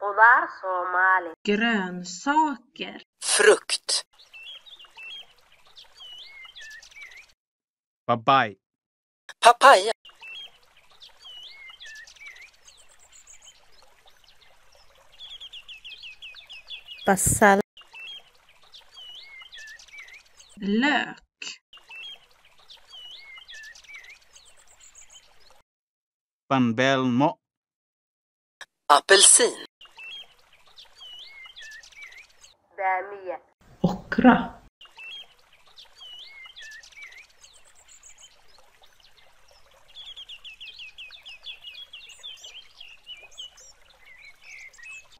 خضار صومالي. grönsaker, frukt, Papaya. papaya, بصل. lök, Panbelmo. apelsin, دامية. Okra.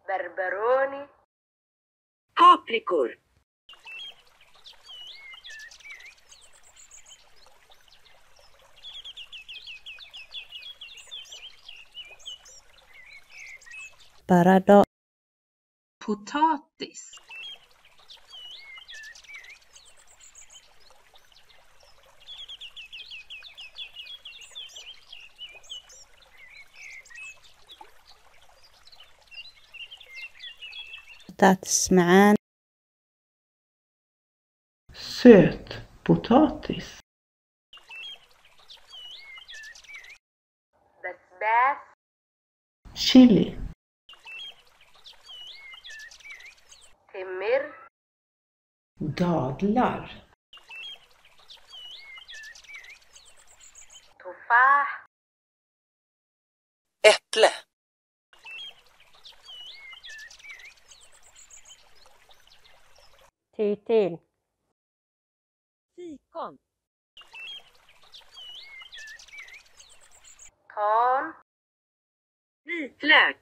بربروني. paprikor, برادو. potatis, بطاطس معان. Sötpotatis. بسباس. Chili. تمر. Dadlar. تفاح. äpple, تيتين. fikon, ثوم. vitlök,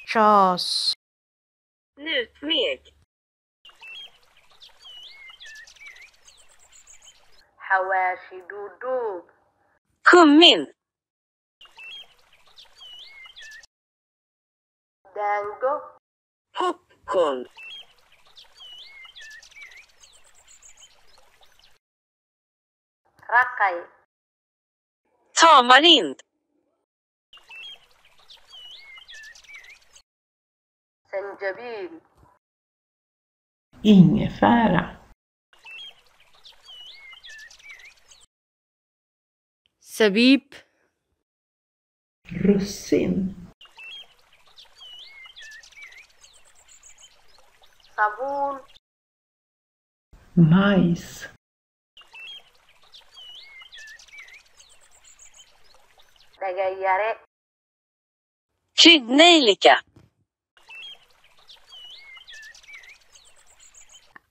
شاس. nutmeg, حواشي دودوب. kummin, دانجو. popcorn, رقي. tamarind, سنجبيل. Ingefära. سبيب. Russin. صابون. Majs. دقيرة. kryddnejlika,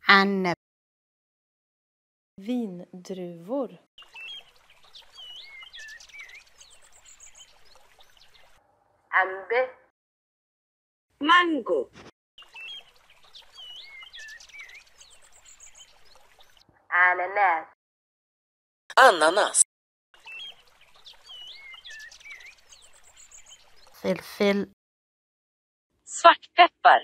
عنب. vindruvor. عنبه. mango, أناناس. ananas, فلفل. svartpeppar,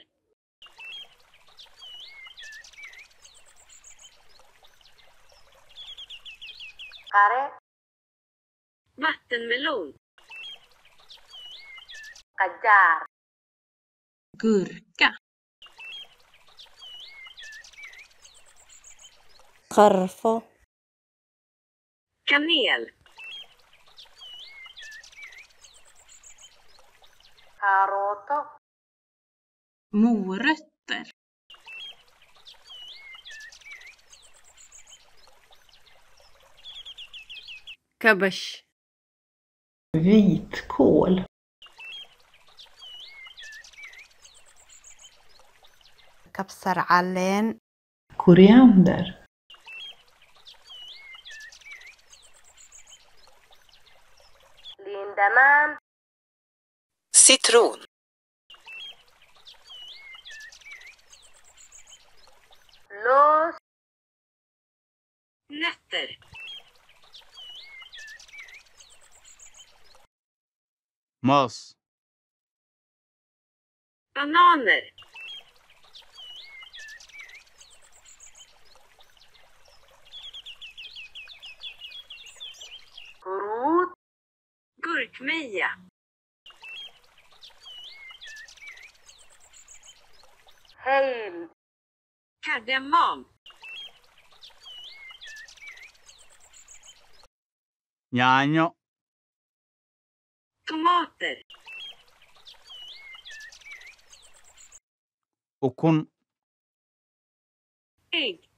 قاري. vattenmelon, قجار. gurka, قرفة. kanel, كاروتة. morötter, كبش. Vitkål. كبسر علين. Koriander. ليندمان. citron, لوز. nötter, Mas. bananer, قرود. Gurkmeja. هيل Kardemum. Ñaño. Tomater. Ukun. Ägg.